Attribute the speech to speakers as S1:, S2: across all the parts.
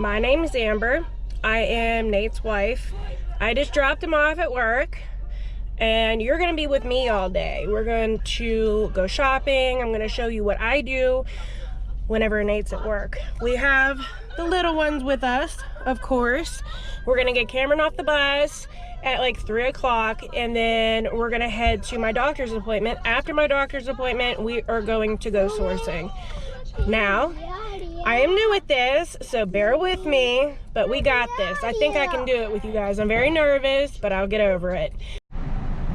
S1: My name is Amber. I am Nate's wife. I just dropped him off at work, and you're going to be with me all day. We're going to go shopping. I'm going to show you what I do whenever Nate's at work. We have the little ones with us, of course. We're going to get Cameron off the bus at like 3 o'clock, and then we're going to head to my doctor's appointment. After my doctor's appointment, we are going to go sourcing. Now, I am new at this, so bear with me, but we got this. I think I can do it with you guys. I'm very nervous, but I'll get over it.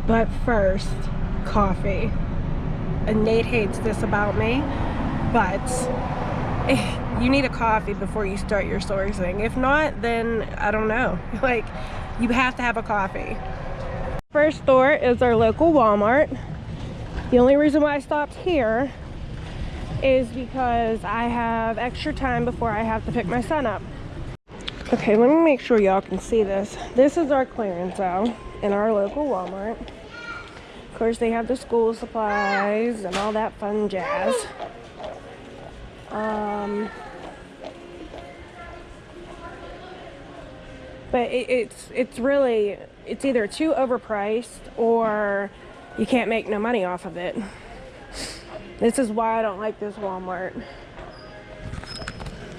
S1: But first, coffee. And Nate hates this about me, but you need a coffee before you start your sourcing. If not, then I don't know. Like, you have to have a coffee. First store is our local Walmart. The only reason why I stopped here is because I have extra time before I have to pick my son up. Okay, let me make sure y'all can see this. This is our clearance aisle in our local Walmart. Of course, they have the school supplies and all that fun jazz. But it's really, it's either too overpriced or you can't make no money off of it. This is why I don't like this Walmart.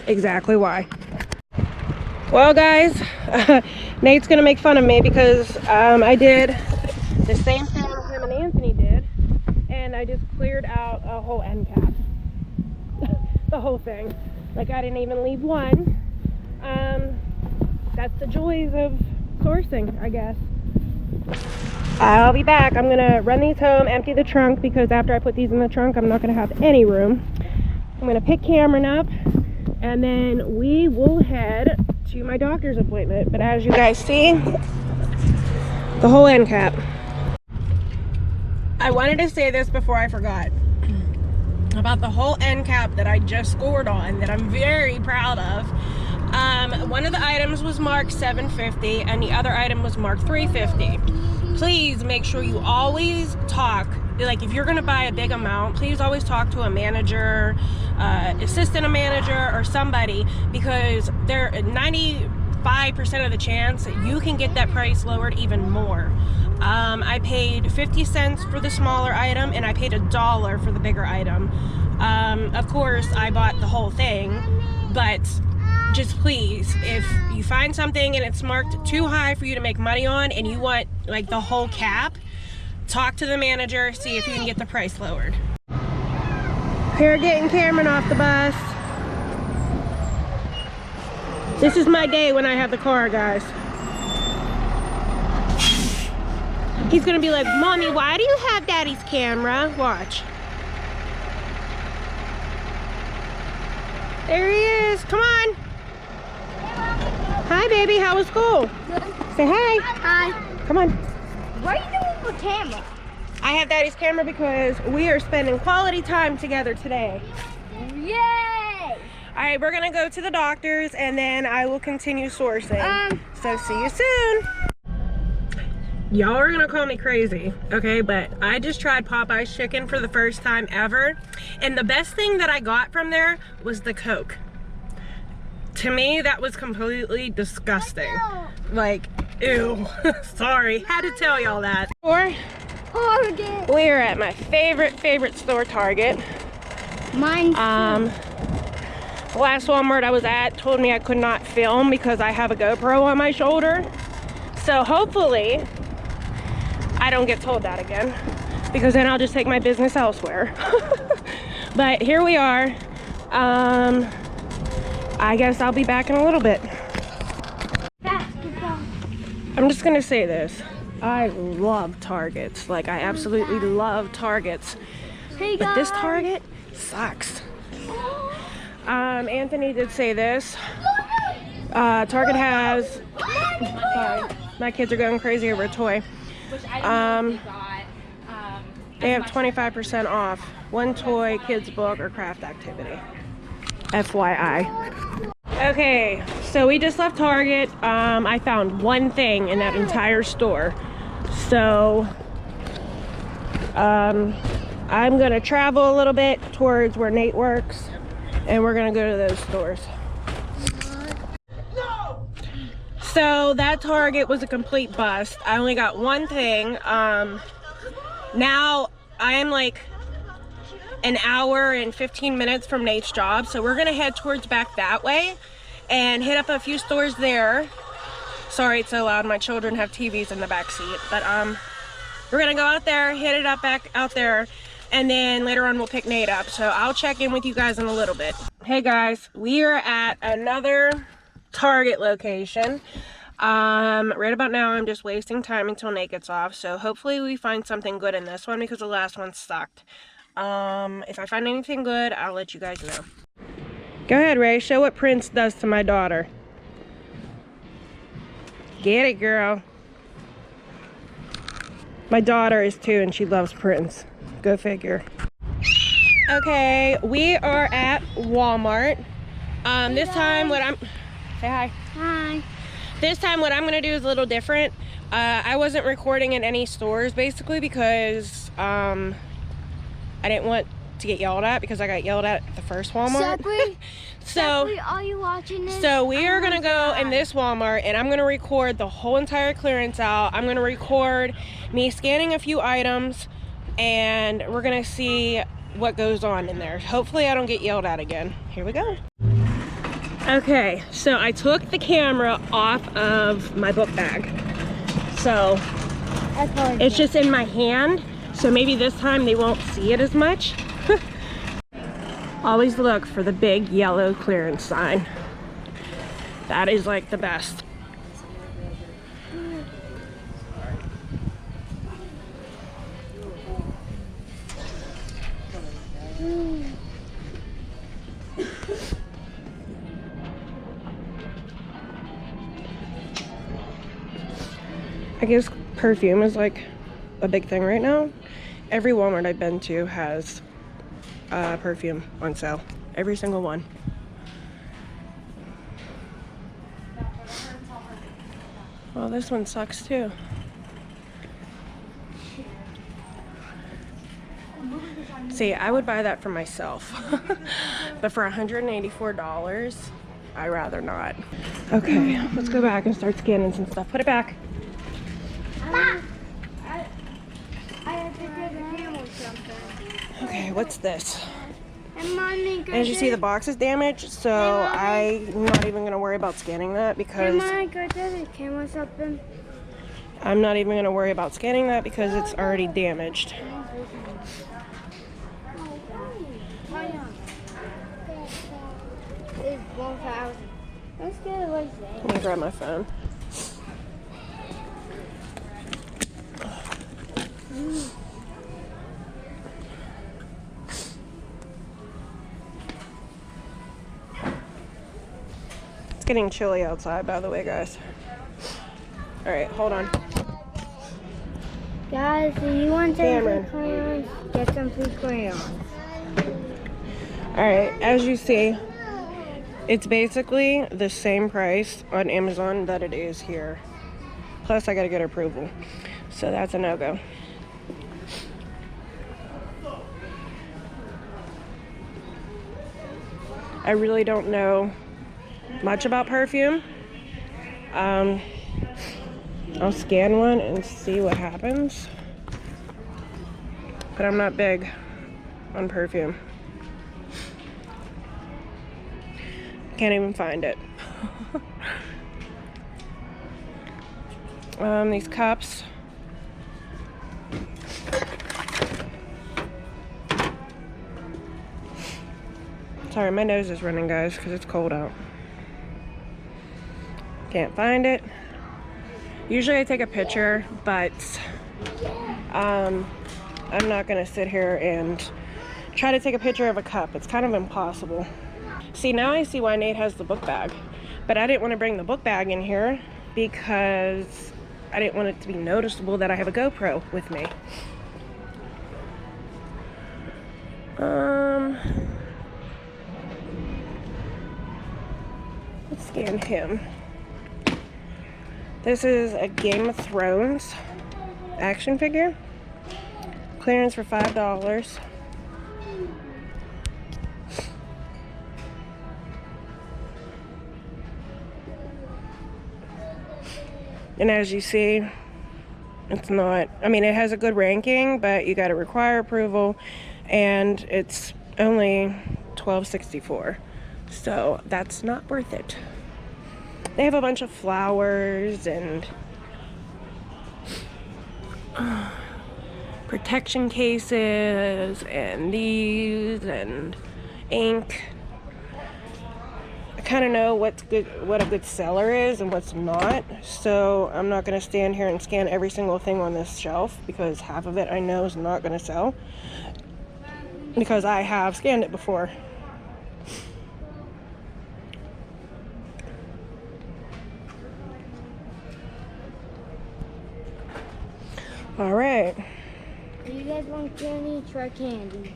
S1: Exactly why. Well, guys, Nate's gonna make fun of me because I did the same thing him and Anthony did, and I just cleared out a whole end cap. The whole thing. Like, I didn't even leave one. That's the joys of sourcing, I guess. I'll be back. I'm gonna run these home, empty the trunk, because after I put these in the trunk, I'm not gonna have any room. I'm gonna pick Cameron up, and then we will head to my doctor's appointment. But as you guys see, the whole end cap. I wanted to say this before I forgot about the whole end cap that I just scored on, that I'm very proud of. One of the items was marked $7.50 and the other item was marked $3.50. Please make sure you always talk, like if you're gonna buy a big amount, please always talk to a manager, assistant manager, or somebody, because they're 95% of the chance that you can get that price lowered even more. I paid 50 cents for the smaller item and I paid $1 for the bigger item. Of course, I bought the whole thing, but just please, if you find something and it's marked too high for you to make money on and you want like the whole cap, talk to the manager, see if you can get the price lowered. Here, getting Cameron off the bus. This is my day when I have the car, guys. He's gonna be like, Mommy, why do you have Daddy's camera? Watch. There he is, come on. Hi, baby, how was school?
S2: Good.
S1: Say hi.
S2: Hi.
S1: Come on.
S2: What are you doing with the camera?
S1: I have Daddy's camera because we are spending quality time together today.
S2: Yay!
S1: All right, we're gonna go to the doctor's and then I will continue sourcing. So see you soon. Y'all are gonna call me crazy, okay? But I just tried Popeye's chicken for the first time ever. And the best thing that I got from there was the Coke. To me, that was completely disgusting. Like, ew. Sorry, had to tell y'all that.
S2: Target.
S1: We're at my favorite store, Target.
S2: Mine's
S1: The last Walmart I was at told me I could not film because I have a GoPro on my shoulder. So hopefully, I don't get told that again, because then I'll just take my business elsewhere. But here we are. I guess I'll be back in a little bit. I'm just gonna say this. I love Targets. Like, I absolutely love Targets.
S2: Hey guys.
S1: But this Target sucks. Anthony did say this. Target has... Sorry, my kids are going crazy over a toy. They have 25% off one toy, kids book, or craft activity. FYI. Okay, so we just left Target. I found one thing in that entire store. So I'm gonna travel a little bit towards where Nate works, and we're gonna go to those stores. So that Target was a complete bust. I only got one thing. Now I am like an hour and 15 minutes from Nate's job, so we're gonna head towards back that way and hit up a few stores there. Sorry it's so loud, my children have TVs in the back seat, but we're gonna go out there, hit it up back out there, and then later on we'll pick Nate up. So I'll check in with you guys in a little bit. Hey guys, we are at another Target location. Right about now I'm just wasting time until Nate gets off, so hopefully we find something good in this one because the last one sucked. If I find anything good, I'll let you guys know. Go ahead, Ray, show what Prince does to my daughter. Get it, girl. My daughter is too, and she loves Prince. Go figure. Okay, we are at Walmart. This time what I'm... Say hi.
S2: Hi.
S1: This time what I'm going to do is a little different. I wasn't recording in any stores, basically, because I didn't want to get yelled at, because I got yelled at the first Walmart.
S2: Separate, are you watching this?
S1: So we are gonna go in this Walmart, and I'm gonna record the whole entire clearance out. I'm gonna record me scanning a few items, and we're gonna see what goes on in there. Hopefully I don't get yelled at again. Here we go. Okay, so I took the camera off of my book bag. So it's just in my hand. So maybe this time they won't see it as much. Always look for the big yellow clearance sign. That is like the best. I guess perfume is like a big thing right now. Every Walmart I've been to has perfume on sale. Every single one. Well, this one sucks too. See, I would buy that for myself. But for $184, I'd rather not. Okay, let's go back and start scanning some stuff. Put it back. Okay, what's this? As you see, the box is damaged, so I'm not even gonna worry about scanning that because I'm not even gonna worry about scanning that because it's already damaged. Let me grab my phone. It's getting chilly outside, by the way, guys. All right, hold on.
S2: Guys, do you want some free crayons? Get some free crayons.
S1: All right, as you see, it's basically the same price on Amazon that it is here. Plus, I gotta get approval. So that's a no-go. I really don't know much about perfume. I'll scan one and see what happens. But I'm not big on perfume. Can't even find it. These cups. Sorry, my nose is running, guys, because it's cold out. Can't find it. Usually I take a picture, but I'm not gonna sit here and try to take a picture of a cup. It's kind of impossible. See, now I see why Nate has the book bag, but I didn't want to bring the book bag in here because I didn't want it to be noticeable that I have a GoPro with me. Let's scan him. This is a Game of Thrones action figure. Clearance for $5. And as you see, it's not, I mean, it has a good ranking, but you got to require approval, and it's only $12.64. So that's not worth it. They have a bunch of flowers and protection cases and these and ink. I kind of know what's good, what a good seller is and what's not, so I'm not going to stand here and scan every single thing on this shelf, because half of it I know is not going to sell, because I have scanned it before. All right.
S2: If you guys want candy, try candy.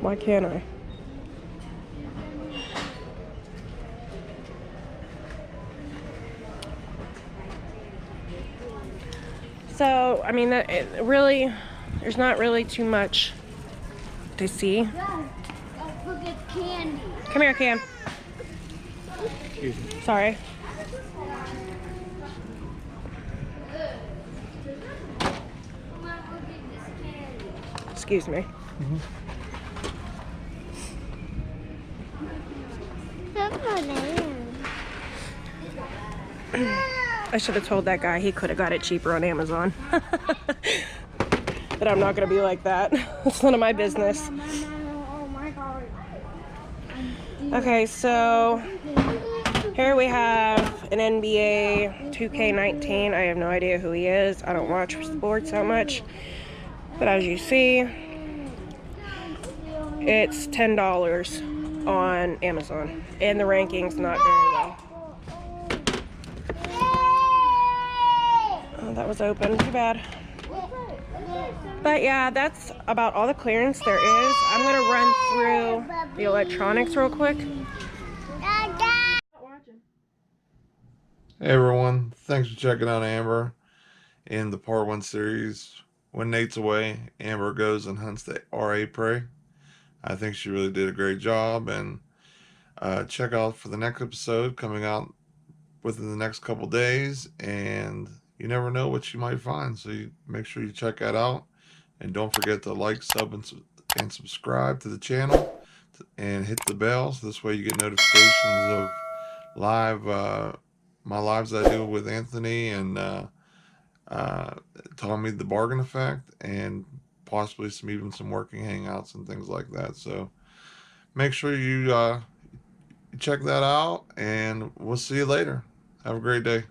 S1: Why can't I? So, I mean, that it really, there's not really too much to see.
S2: Don't forget candy.
S1: Come here, Cam.
S3: Excuse me.
S1: Sorry. Excuse me. I should have told that guy he could have got it cheaper on Amazon. But I'm not going to be like that. It's none of my business. Okay, so here we have an NBA 2K19. I have no idea who he is. I don't watch sports that much. But as you see, it's $10 on Amazon. And the ranking's not very well. Oh, that was open. Too bad. But yeah, that's about all the clearance there is. I'm going to run through the electronics real quick.
S3: Hey everyone, thanks for checking out Amber in the part 1 series. When Nate's away, Amber goes and hunts the RA prey. I think she really did a great job, and check out for the next episode coming out within the next couple days, and you never know what you might find, so you make sure you check that out, and don't forget to like, sub, and subscribe to the channel, and hit the bell, so this way you get notifications of live my lives I do with Anthony and Tommy the Bargain Effect, and possibly some working hangouts and things like that. So make sure you check that out, and we'll see you later. Have a great day.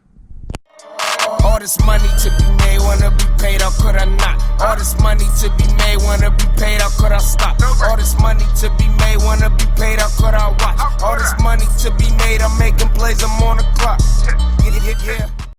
S4: All this money to be made, wanna be paid, or could I not? All this money to be made, wanna be paid, or could I